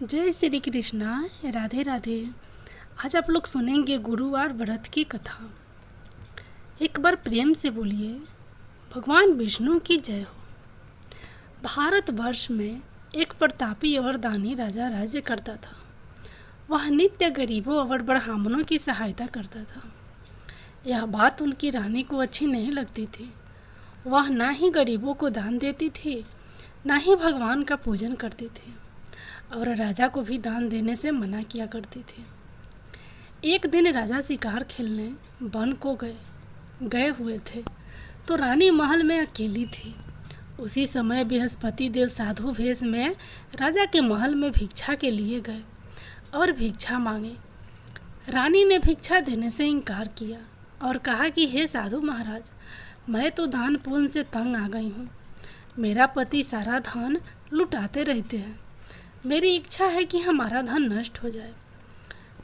जय श्री कृष्णा। राधे राधे। आज आप लोग सुनेंगे गुरुवार व्रत की कथा। एक बार प्रेम से बोलिए, भगवान विष्णु की जय हो। भारतवर्ष में एक प्रतापी और दानी राजा राज्य करता था। वह नित्य गरीबों और ब्राह्मणों की सहायता करता था। यह बात उनकी रानी को अच्छी नहीं लगती थी। वह ना ही गरीबों को दान देती थी, ना ही भगवान का पूजन करती थी, और राजा को भी दान देने से मना किया करती थी। एक दिन राजा शिकार खेलने वन को गए हुए थे, तो रानी महल में अकेली थी। उसी समय बृहस्पति देव साधु वेश में राजा के महल में भिक्षा के लिए गए और भिक्षा मांगे। रानी ने भिक्षा देने से इनकार किया और कहा कि हे साधु महाराज, मैं तो दान पुण्य से तंग आ गई हूँ। मेरा पति सारा धन लुटाते रहते हैं। मेरी इच्छा है कि हमारा धन नष्ट हो जाए,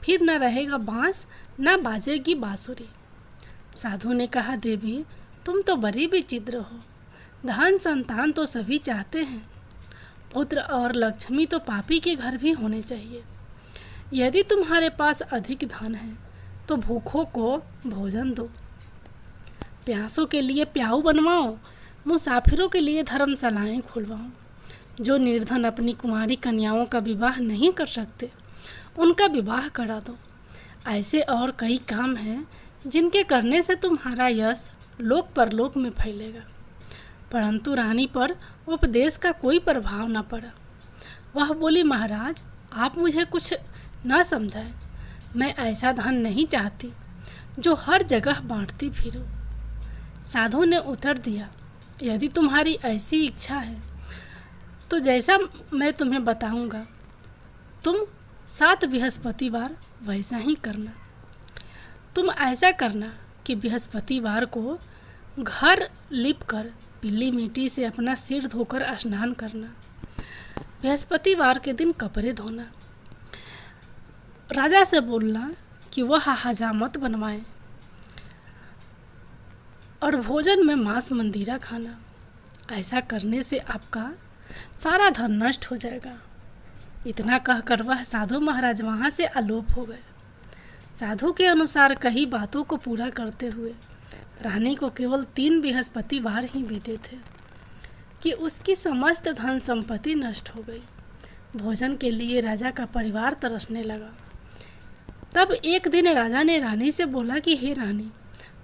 फिर न रहेगा बांस न बाजेगी बांसुरी। साधु ने कहा, देवी तुम तो बड़ी विचित्र हो। धन संतान तो सभी चाहते हैं, पुत्र और लक्ष्मी तो पापी के घर भी होने चाहिए। यदि तुम्हारे पास अधिक धन है तो भूखों को भोजन दो, प्यासों के लिए प्याऊ बनवाओ, मुसाफिरों के लिए धर्मशालाएं खुलवाओ। जो निर्धन अपनी कुमारी कन्याओं का विवाह नहीं कर सकते, उनका विवाह करा दो। ऐसे और कई काम हैं जिनके करने से तुम्हारा यश लोक परलोक में फैलेगा। परंतु रानी पर उपदेश का कोई प्रभाव न पड़ा। वह बोली, महाराज आप मुझे कुछ न समझाएं। मैं ऐसा धन नहीं चाहती जो हर जगह बांटती फिरूं। साधु ने उत्तर दिया, यदि तुम्हारी ऐसी इच्छा है तो जैसा मैं तुम्हें बताऊंगा तुम 7 बृहस्पतिवार वैसा ही करना। तुम ऐसा करना कि बृहस्पतिवार को घर लिपकर पीली मिट्टी से अपना सिर धोकर स्नान करना। बृहस्पतिवार के दिन कपड़े धोना। राजा से बोलना कि वह हजामत बनवाए और भोजन में मांस मंदिरा खाना। ऐसा करने से आपका सारा धन नष्ट हो जाएगा। इतना कहकर वह साधु महाराज वहाँ से अलोप हो गए। साधु के अनुसार कई बातों को पूरा करते हुए रानी को केवल 3 बृहस्पतिवार ही बीते थे कि उसकी समस्त धन संपत्ति नष्ट हो गई। भोजन के लिए राजा का परिवार तरसने लगा। तब एक दिन राजा ने रानी से बोला कि हे रानी,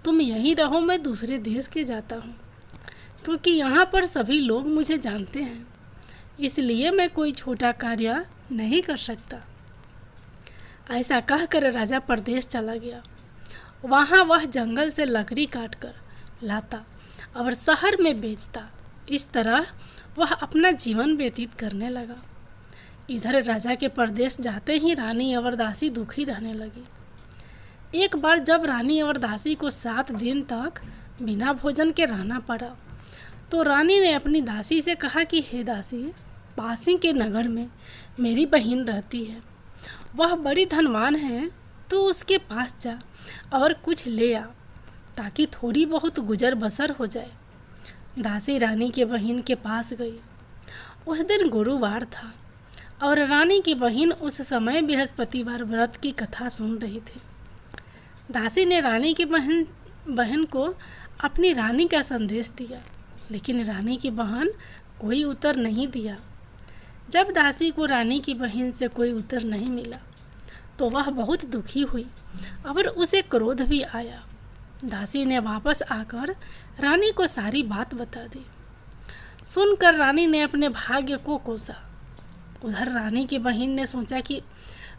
तुम यहीं रहो, मैं दूसरे देश के जाता हूँ, क्योंकि यहाँ पर सभी लोग मुझे जानते हैं, इसलिए मैं कोई छोटा कार्य नहीं कर सकता। ऐसा कहकर राजा परदेश चला गया। वहाँ वह जंगल से लकड़ी काटकर लाता और शहर में बेचता। इस तरह वह अपना जीवन व्यतीत करने लगा। इधर राजा के परदेश जाते ही रानी और दासी दुखी रहने लगी। एक बार जब रानी और दासी को 7 दिन तक बिना भोजन के रहना पड़ा, तो रानी ने अपनी दासी से कहा कि हे दासी, पासी के नगर में मेरी बहन रहती है, वह बड़ी धनवान है, तो उसके पास जा और कुछ ले आ, ताकि थोड़ी बहुत गुजर बसर हो जाए। दासी रानी के बहन के पास गई। उस दिन गुरुवार था और रानी की बहन उस समय बृहस्पतिवार व्रत की कथा सुन रही थी। दासी ने रानी की बहन को अपनी रानी का संदेश दिया, लेकिन रानी की बहन कोई उत्तर नहीं दिया। जब दासी को रानी की बहन से कोई उत्तर नहीं मिला तो वह बहुत दुखी हुई और उसे क्रोध भी आया। दासी ने वापस आकर रानी को सारी बात बता दी। सुनकर रानी ने अपने भाग्य को कोसा। उधर रानी की बहन ने सोचा कि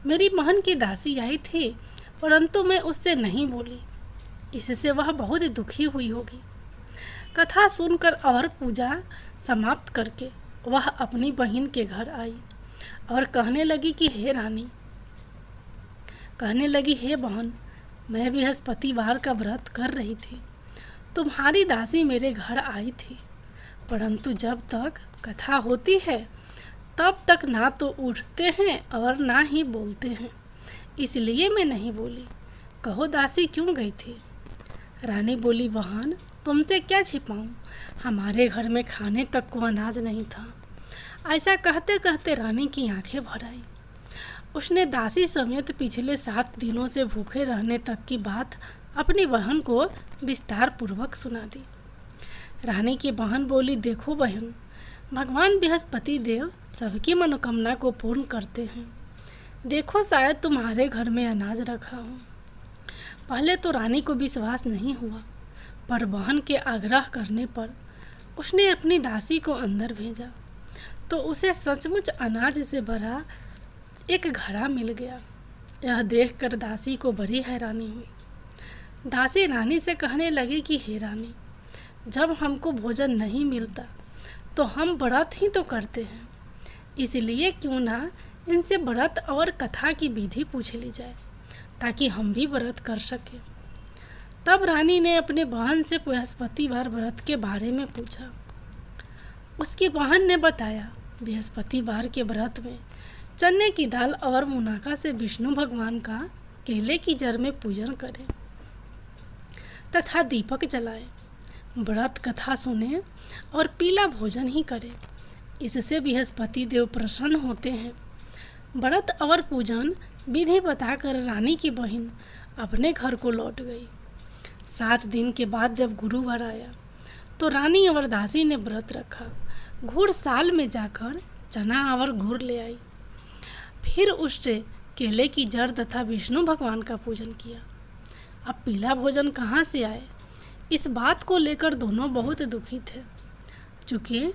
मेरी बहन की दासी आई थी, परंतु मैं उससे नहीं बोली, इससे वह बहुत दुखी हुई होगी। कथा सुनकर और पूजा समाप्त करके वह अपनी बहन के घर आई और कहने लगी हे बहन, मैं बृहस्पतिवार का व्रत कर रही थी। तुम्हारी दासी मेरे घर आई थी, परंतु जब तक कथा होती है तब तक ना तो उठते हैं और ना ही बोलते हैं, इसलिए मैं नहीं बोली। कहो दासी क्यों गई थी? रानी बोली, बहन तुमसे क्या छिपाऊं, हमारे घर में खाने तक को अनाज नहीं था। ऐसा कहते कहते रानी की आंखें भर आई। उसने दासी समेत पिछले 7 दिनों से भूखे रहने तक की बात अपनी बहन को विस्तार पूर्वक सुना दी। रानी की बहन बोली, देखो बहन, भगवान बृहस्पति देव सबकी मनोकामना को पूर्ण करते हैं। देखो, शायद तुम्हारे घर में अनाज रखा हो। पहले तो रानी को विश्वास नहीं हुआ, पर बहन के आग्रह करने पर उसने अपनी दासी को अंदर भेजा तो उसे सचमुच अनाज से भरा एक घड़ा मिल गया। यह देखकर दासी को बड़ी हैरानी हुई। दासी रानी से कहने लगी कि हे रानी, जब हमको भोजन नहीं मिलता तो हम व्रत ही तो करते हैं, इसलिए क्यों ना इनसे व्रत और कथा की विधि पूछ ली जाए ताकि हम भी व्रत कर सकें। तब रानी ने अपने बहन से बृहस्पतिवार व्रत के बारे में पूछा। उसकी बहन ने बताया, बृहस्पतिवार के व्रत में चने की दाल और मुनाका से विष्णु भगवान का केले की जड़ में पूजन करें तथा दीपक जलाएं, व्रत कथा सुने और पीला भोजन ही करें। इससे बृहस्पति देव प्रसन्न होते हैं। व्रत और पूजन विधि बताकर रानी की बहन अपने घर को लौट गई। 7 दिन के बाद जब गुरुवार आया तो रानी और दासी ने व्रत रखा। घुड़ साल में जाकर चना और गुड़ ले आई, फिर उससे केले की जड़ तथा विष्णु भगवान का पूजन किया। अब पीला भोजन कहाँ से आए, इस बात को लेकर दोनों बहुत दुखी थे, चूँकि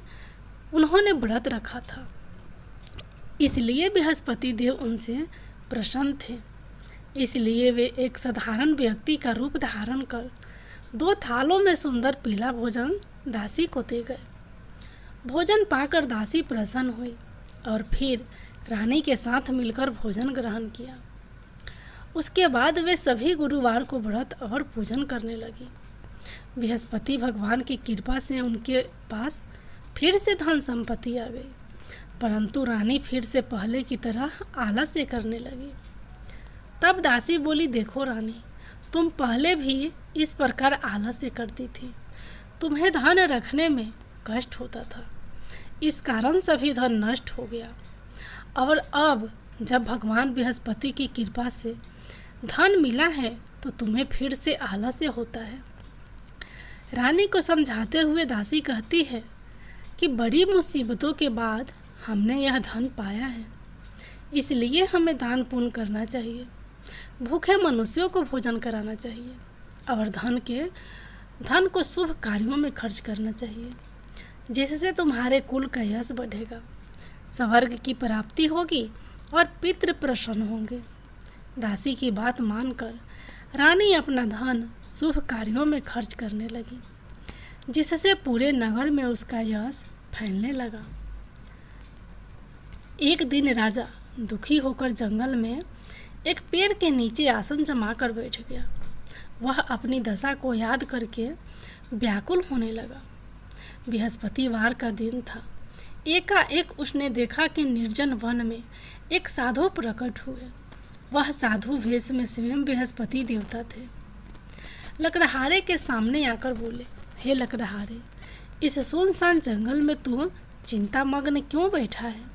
उन्होंने व्रत रखा था। इसलिए बृहस्पति देव उनसे प्रसन्न थे। इसलिए वे एक साधारण व्यक्ति का रूप धारण कर 2 थालों में सुंदर पीला भोजन दासी को दे गए। भोजन पाकर दासी प्रसन्न हुई और फिर रानी के साथ मिलकर भोजन ग्रहण किया। उसके बाद वे सभी गुरुवार को व्रत और पूजन करने लगी। बृहस्पति भगवान की कृपा से उनके पास फिर से धन संपत्ति आ गई, परंतु रानी फिर से पहले की तरह आलस्य करने लगी। तब दासी बोली, देखो रानी, तुम पहले भी इस प्रकार आलस्य करती थी। तुम्हें धन रखने में कष्ट होता था, इस कारण सभी धन नष्ट हो गया। और अब जब भगवान बृहस्पति की कृपा से धन मिला है तो तुम्हें फिर से आलस्य होता है। रानी को समझाते हुए दासी कहती है कि बड़ी मुसीबतों के बाद हमने यह धन पाया है, इसलिए हमें दान पुण्य करना चाहिए, भूखे मनुष्यों को भोजन कराना चाहिए और धन को शुभ कार्यों में खर्च करना चाहिए, जिससे तुम्हारे कुल का यश बढ़ेगा, स्वर्ग की प्राप्ति होगी और पितृ प्रसन्न होंगे। दासी की बात मानकर रानी अपना धन शुभ कार्यों में खर्च करने लगी, जिससे पूरे नगर में उसका यश फैलने लगा। एक दिन राजा दुखी होकर जंगल में एक पेड़ के नीचे आसन जमाकर बैठ गया। वह अपनी दशा को याद करके व्याकुल होने लगा। बृहस्पतिवार का दिन था। एकाएक उसने देखा कि निर्जन वन में एक साधु प्रकट हुए। वह साधु वेश में स्वयं बृहस्पति देवता थे। लकड़हारे के सामने आकर बोले, हे लकड़हारे, इस सुनसान जंगल में तू चिंतामग्न क्यों बैठा है?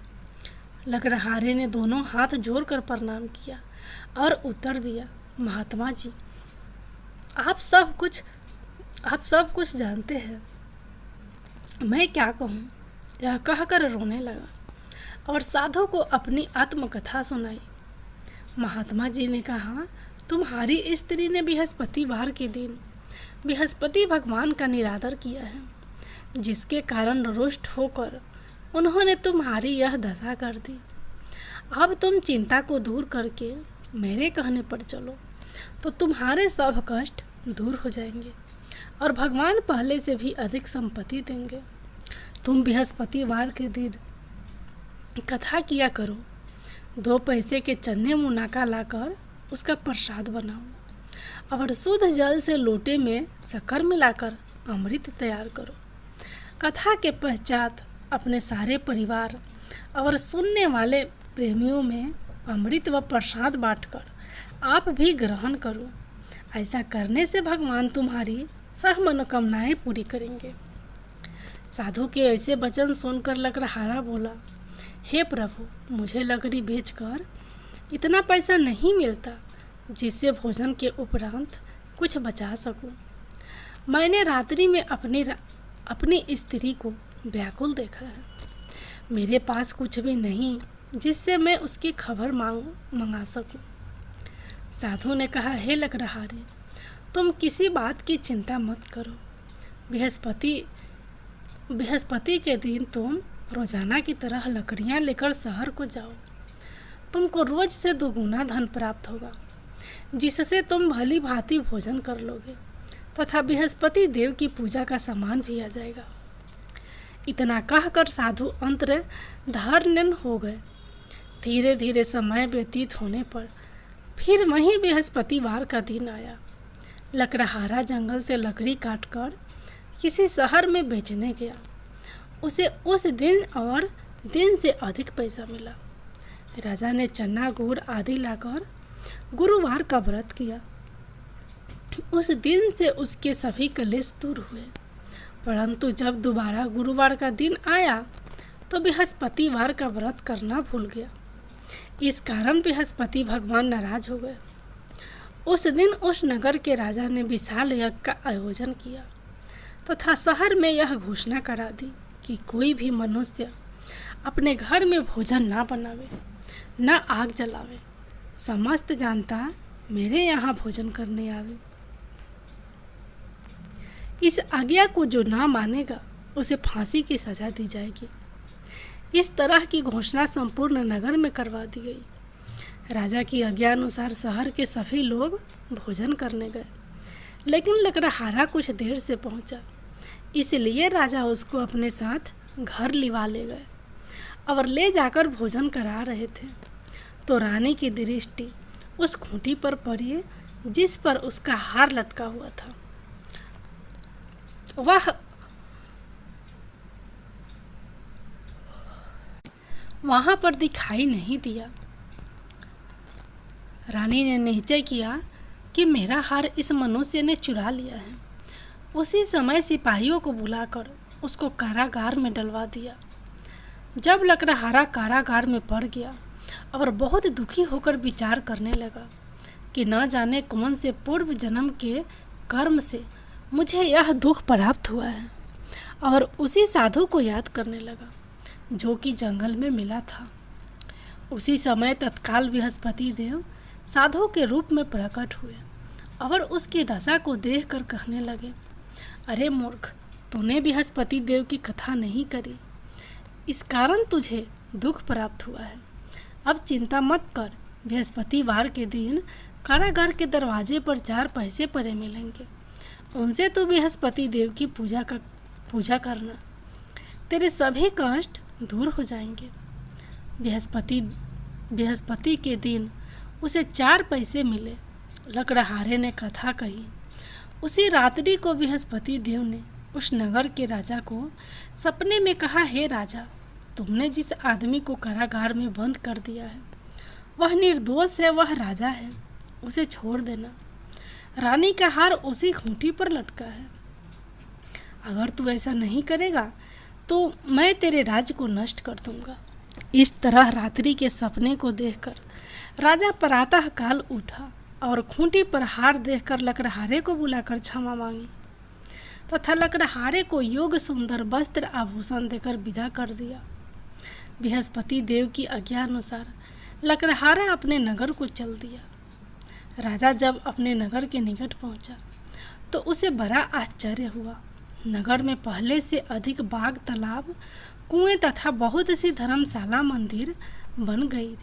लकड़हारे ने दोनों हाथ जोड़कर प्रणाम किया और उत्तर दिया, महात्मा जी, आप सब कुछ जानते हैं, मैं क्या कहूँ? यह कहकर रोने लगा और साधु को अपनी आत्मकथा सुनाई। महात्मा जी ने कहा, तुम्हारी स्त्री ने बृहस्पतिवार के दिन बृहस्पति भगवान का निरादर किया है, जिसके कारण रुष्ट होकर उन्होंने तुम्हारी यह दशा कर दी। अब तुम चिंता को दूर करके मेरे कहने पर चलो तो तुम्हारे सब कष्ट दूर हो जाएंगे और भगवान पहले से भी अधिक संपत्ति देंगे। तुम बृहस्पतिवार के दिन कथा किया करो, 2 पैसे के चने मुनाका लाकर उसका प्रसाद बनाओ और शुद्ध जल से लोटे में शक्कर मिलाकर अमृत तैयार करो। कथा के पश्चात अपने सारे परिवार और सुनने वाले प्रेमियों में अमृत व प्रसाद बांटकर आप भी ग्रहण करो। ऐसा करने से भगवान तुम्हारी सब मनोकामनाएं पूरी करेंगे। साधु के ऐसे वचन सुनकर लकड़हारा बोला, हे प्रभु, मुझे लकड़ी बेचकर इतना पैसा नहीं मिलता जिससे भोजन के उपरांत कुछ बचा सकूं। मैंने रात्रि में अपनी स्त्री को व्याकुल देखा है। मेरे पास कुछ भी नहीं जिससे मैं उसकी खबर मंगा सकूं। साधु ने कहा, हे लकड़हारे, तुम किसी बात की चिंता मत करो। बृहस्पति के दिन तुम रोजाना की तरह लकड़ियां लेकर शहर को जाओ। तुमको रोज से दुगुना धन प्राप्त होगा, जिससे तुम भली भांति भोजन कर लोगे तथा बृहस्पति देव की पूजा का सामान भी आ जाएगा। इतना कहकर साधु अंतर्धान हो गए। धीरे धीरे समय व्यतीत होने पर फिर वहीं बृहस्पतिवार का दिन आया। लकड़हारा जंगल से लकड़ी काटकर किसी शहर में बेचने गया। उसे उस दिन और दिन से अधिक पैसा मिला। राजा ने चना गुड़ आदि लाकर गुरुवार का व्रत किया। उस दिन से उसके सभी कलेश दूर हुए। परंतु जब दोबारा गुरुवार का दिन आया तो बृहस्पतिवार का व्रत करना भूल गया। इस कारण बृहस्पति भगवान नाराज हो गए। उस दिन उस नगर के राजा ने विशाल यज्ञ का आयोजन किया तथा शहर में यह घोषणा करा दी कि कोई भी मनुष्य अपने घर में भोजन ना बनावे, न आग जलावे। समस्त जनता मेरे यहाँ भोजन करने आवे। इस आज्ञा को जो ना मानेगा उसे फांसी की सजा दी जाएगी। इस तरह की घोषणा संपूर्ण नगर में करवा दी गई। राजा की आज्ञा अनुसार शहर के सभी लोग भोजन करने गए, लेकिन लकड़हारा कुछ देर से पहुंचा, इसलिए राजा उसको अपने साथ घर लिवा ले गए और ले जाकर भोजन करा रहे थे तो रानी की दृष्टि उस खूंटी पर पड़ी जिस पर उसका हार लटका हुआ था। वहां पर दिखाई नहीं दिया। रानी ने निश्चय किया कि मेरा हार इस मनुष्य ने चुरा लिया है। उसी समय सिपाहियों को बुलाकर उसको कारागार में डलवा दिया। जब लकड़हारा कारागार में पड़ गया और बहुत दुखी होकर विचार करने लगा कि न जाने कौन से पूर्व जन्म के कर्म से मुझे यह दुख प्राप्त हुआ है, और उसी साधु को याद करने लगा जो कि जंगल में मिला था। उसी समय तत्काल बृहस्पति देव साधु के रूप में प्रकट हुए और उसकी दशा को देखकर कहने लगे, अरे मूर्ख, तूने बृहस्पति देव की कथा नहीं करी, इस कारण तुझे दुख प्राप्त हुआ है। अब चिंता मत कर। बृहस्पतिवार के दिन कारागार के दरवाजे पर 4 पैसे पड़े मिलेंगे। उनसे तो बृहस्पति देव की पूजा करना, तेरे सभी कष्ट दूर हो जाएंगे। बृहस्पति के दिन उसे 4 पैसे मिले। लकड़हारे ने कथा कही। उसी रात्रि को बृहस्पति देव ने उस नगर के राजा को सपने में कहा, हे राजा, तुमने जिस आदमी को कारागार में बंद कर दिया है वह निर्दोष है, वह राजा है, उसे छोड़ देना। रानी का हार उसी खूंटी पर लटका है। अगर तू ऐसा नहीं करेगा तो मैं तेरे राज्य को नष्ट कर दूंगा। इस तरह रात्रि के सपने को देखकर राजा प्रातः काल उठा और खूंटी पर हार देखकर लकड़हारे को बुलाकर क्षमा मांगी तथा लकड़हारे को योग्य सुंदर वस्त्र आभूषण देकर विदा कर दिया। बृहस्पति देव की आज्ञा अनुसार लकड़हारा अपने नगर को चल दिया। राजा जब अपने नगर के निकट पहुंचा तो उसे बड़ा आश्चर्य हुआ। नगर में पहले से अधिक बाग, तालाब, कुएं तथा बहुत सी धर्मशाला, मंदिर बन गई।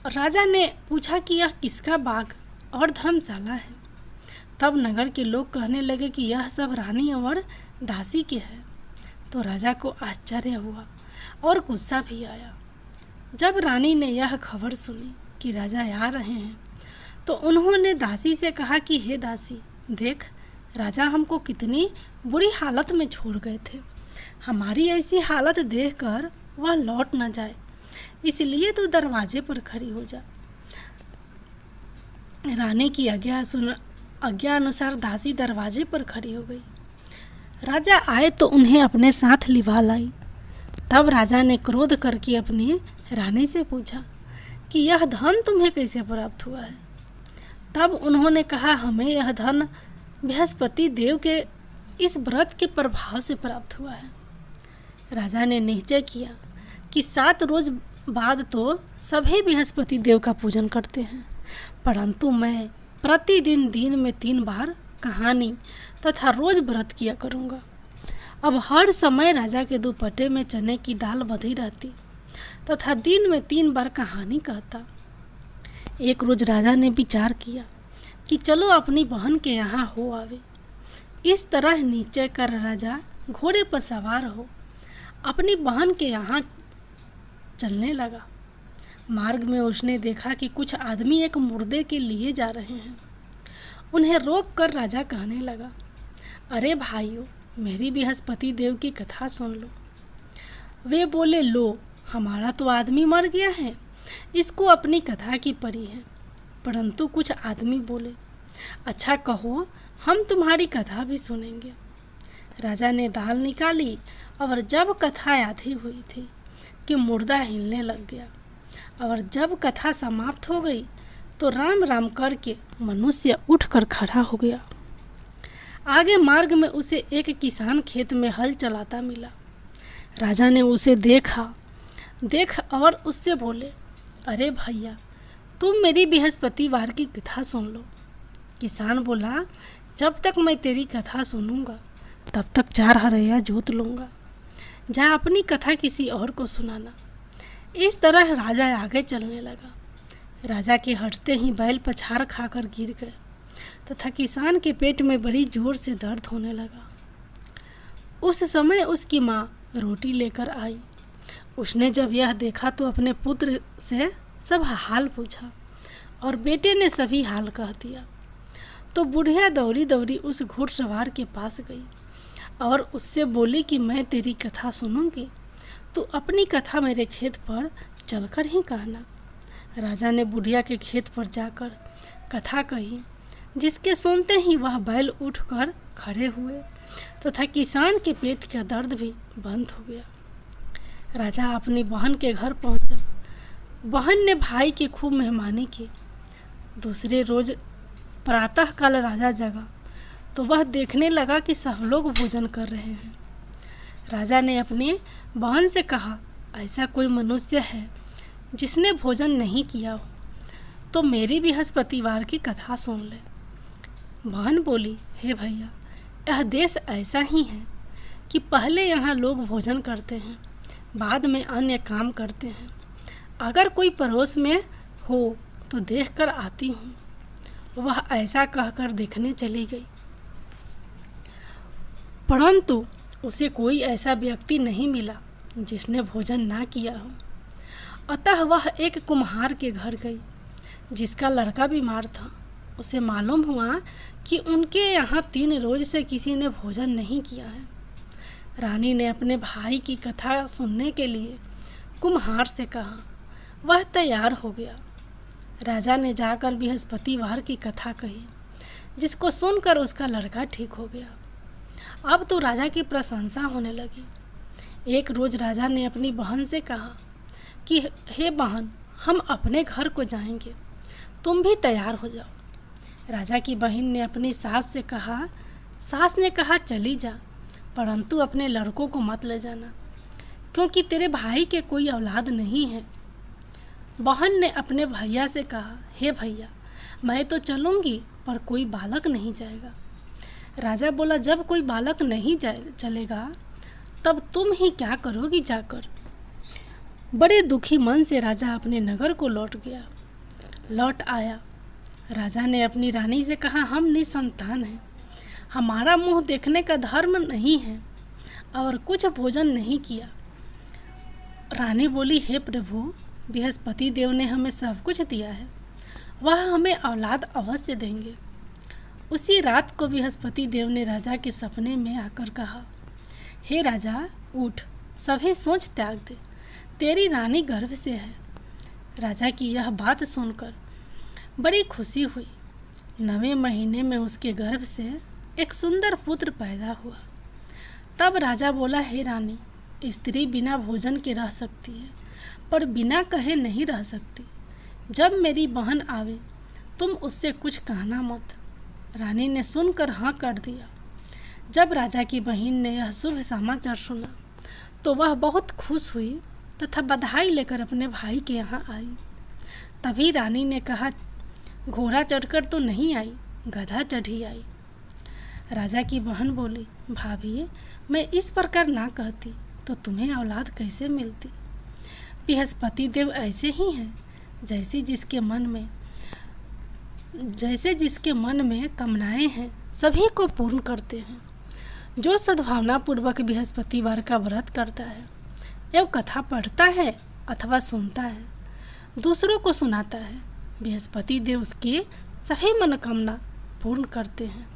राजा ने पूछा कि यह किसका बाग और धर्मशाला है। तब नगर के लोग कहने लगे कि यह सब रानी और दासी के है। तो राजा को आश्चर्य हुआ और गुस्सा भी आया। जब रानी ने यह खबर सुनी कि राजा आ रहे हैं तो उन्होंने दासी से कहा कि हे दासी, देख, राजा हमको कितनी बुरी हालत में छोड़ गए थे। हमारी ऐसी हालत देखकर वह लौट न जाए, इसलिए तू दरवाजे पर खड़ी हो जा। रानी की आज्ञा अनुसार दासी दरवाजे पर खड़ी हो गई। राजा आए तो उन्हें अपने साथ लिवा लाई। तब राजा ने क्रोध करके अपनी रानी से पूछा कि यह धन तुम्हें कैसे प्राप्त हुआ है। तब उन्होंने कहा, हमें यह धन बृहस्पति देव के इस व्रत के प्रभाव से प्राप्त हुआ है। राजा ने निश्चय किया कि 7 रोज बाद तो सभी बृहस्पति देव का पूजन करते हैं, परंतु मैं प्रतिदिन दिन में 3 बार कहानी तथा रोज व्रत किया करूँगा। अब हर समय राजा के दुपट्टे में चने की दाल बंधी रहती तथा दिन में 3 बार कहानी कहता। एक रोज राजा ने विचार किया कि चलो अपनी बहन के यहाँ हो आवे। इस तरह निश्चय कर राजा घोड़े पर सवार हो अपनी बहन के यहाँ चलने लगा। मार्ग में उसने देखा कि कुछ आदमी एक मुर्दे के लिए जा रहे हैं। उन्हें रोक कर राजा कहने लगा, अरे भाइयों, मेरी बृहस्पति देव की कथा सुन लो। वे बोले, लो, हमारा तो आदमी मर गया है, इसको अपनी कथा की पड़ी है। परंतु कुछ आदमी बोले, अच्छा कहो, हम तुम्हारी कथा भी सुनेंगे। राजा ने दाल निकाली और जब कथा आधी हुई थी कि मुर्दा हिलने लग गया, और जब कथा समाप्त हो गई तो राम राम करके मनुष्य उठकर खड़ा हो गया। आगे मार्ग में उसे एक किसान खेत में हल चलाता मिला। राजा ने उसे देख और उससे बोले, अरे भैया, तुम मेरी बृहस्पतिवार की कथा सुन लो। किसान बोला, जब तक मैं तेरी कथा सुनूंगा तब तक 4 हरैया जोत लूँगा, जा अपनी कथा किसी और को सुनाना। इस तरह राजा आगे चलने लगा। राजा के हटते ही बैल पछाड़ खाकर गिर गए तथा किसान के पेट में बड़ी जोर से दर्द होने लगा। उस समय उसकी माँ रोटी लेकर आई। उसने जब यह देखा तो अपने पुत्र से सब हाल पूछा और बेटे ने सभी हाल कह दिया। तो बुढ़िया दौड़ी दौड़ी उस घुड़सवार के पास गई और उससे बोली कि मैं तेरी कथा सुनूंगी, तू अपनी कथा मेरे खेत पर चलकर ही कहना। राजा ने बुढ़िया के खेत पर जाकर कथा कही, जिसके सुनते ही वह बैल उठकर खड़े हुए तथा किसान के पेट का दर्द भी बंद हो गया। राजा अपनी बहन के घर पहुंचा। बहन ने भाई की खूब मेहमानी की। दूसरे रोज प्रातःकाल राजा जगा तो वह देखने लगा कि सब लोग भोजन कर रहे हैं। राजा ने अपनी बहन से कहा, ऐसा कोई मनुष्य है जिसने भोजन नहीं किया हो, तो मेरी बृहस्पतिवार की कथा सुन ले। बहन बोली, हे भैया, यह देश ऐसा ही है कि पहले यहाँ लोग भोजन करते हैं, बाद में अन्य काम करते हैं। अगर कोई पड़ोस में हो तो देखकर आती हूँ। वह ऐसा कहकर देखने चली गई, परंतु उसे कोई ऐसा व्यक्ति नहीं मिला जिसने भोजन ना किया हो। अतः वह एक कुम्हार के घर गई जिसका लड़का बीमार था। उसे मालूम हुआ कि उनके यहाँ 3 रोज से किसी ने भोजन नहीं किया है। रानी ने अपने भाई की कथा सुनने के लिए कुम्हार से कहा। वह तैयार हो गया। राजा ने जाकर बृहस्पतिवार की कथा कही, जिसको सुनकर उसका लड़का ठीक हो गया। अब तो राजा की प्रशंसा होने लगी। एक रोज राजा ने अपनी बहन से कहा कि हे बहन, हम अपने घर को जाएंगे, तुम भी तैयार हो जाओ। राजा की बहन ने अपनी सास ने कहा चली जा, परंतु अपने लड़कों को मत ले जाना, क्योंकि तेरे भाई के कोई औलाद नहीं है। बहन ने अपने भैया से कहा, हे भैया, मैं तो चलूँगी पर कोई बालक नहीं जाएगा। राजा बोला, जब कोई बालक नहीं चलेगा तब तुम ही क्या करोगी जाकर। बड़े दुखी मन से राजा अपने नगर को लौट आया। राजा ने अपनी रानी से कहा, हम निसंतान हैं, हमारा मुंह देखने का धर्म नहीं है और कुछ भोजन नहीं किया। रानी बोली, हे प्रभु, बृहस्पति देव ने हमें सब कुछ दिया है, वह हमें औलाद अवश्य देंगे। उसी रात को बृहस्पति देव ने राजा के सपने में आकर कहा, हे राजा, उठ, सभी सोच त्याग दे, तेरी रानी गर्भ से है। राजा की यह बात सुनकर बड़ी खुशी हुई। 9वें महीने में उसके गर्भ से एक सुंदर पुत्र पैदा हुआ। तब राजा बोला, हे रानी, स्त्री बिना भोजन के रह सकती है, पर बिना कहे नहीं रह सकती। जब मेरी बहन आवे तुम उससे कुछ कहना मत। रानी ने सुनकर हाँ कर दिया। जब राजा की बहन ने यह शुभ समाचार सुना तो वह बहुत खुश हुई तथा बधाई लेकर अपने भाई के यहाँ आई। तभी रानी ने कहा, घोड़ा चढ़कर तो नहीं आई, गधा चढ़ी आई। राजा की बहन बोली, भाभी मैं इस प्रकार ना कहती तो तुम्हें औलाद कैसे मिलती। बृहस्पति देव ऐसे ही हैं, जैसे जिसके मन में कामनाएं हैं सभी को पूर्ण करते हैं। जो सद्भावनापूर्वक बृहस्पतिवार का व्रत करता है एवं कथा पढ़ता है अथवा सुनता है, दूसरों को सुनाता है, बृहस्पति देव उसकी सभी मनोकामना पूर्ण करते हैं।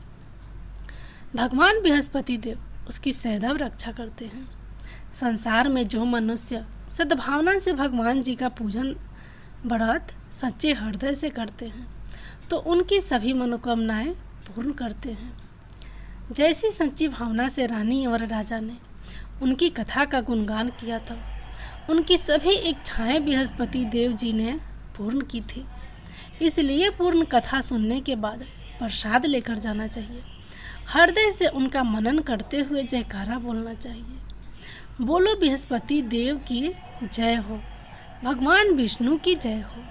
भगवान बृहस्पति देव उसकी सदैव रक्षा करते हैं। संसार में जो मनुष्य सद्भावना से भगवान जी का पूजन व्रत सच्चे हृदय से करते हैं तो उनकी सभी मनोकामनाएं पूर्ण करते हैं। जैसी सच्ची भावना से रानी और राजा ने उनकी कथा का गुणगान किया था, उनकी सभी इच्छाएं बृहस्पति देव जी ने पूर्ण की थी। इसलिए पूर्ण कथा सुनने के बाद प्रसाद लेकर जाना चाहिए। हृदय से उनका मनन करते हुए जयकारा बोलना चाहिए। बोलो बृहस्पति देव की जय हो, भगवान विष्णु की जय हो।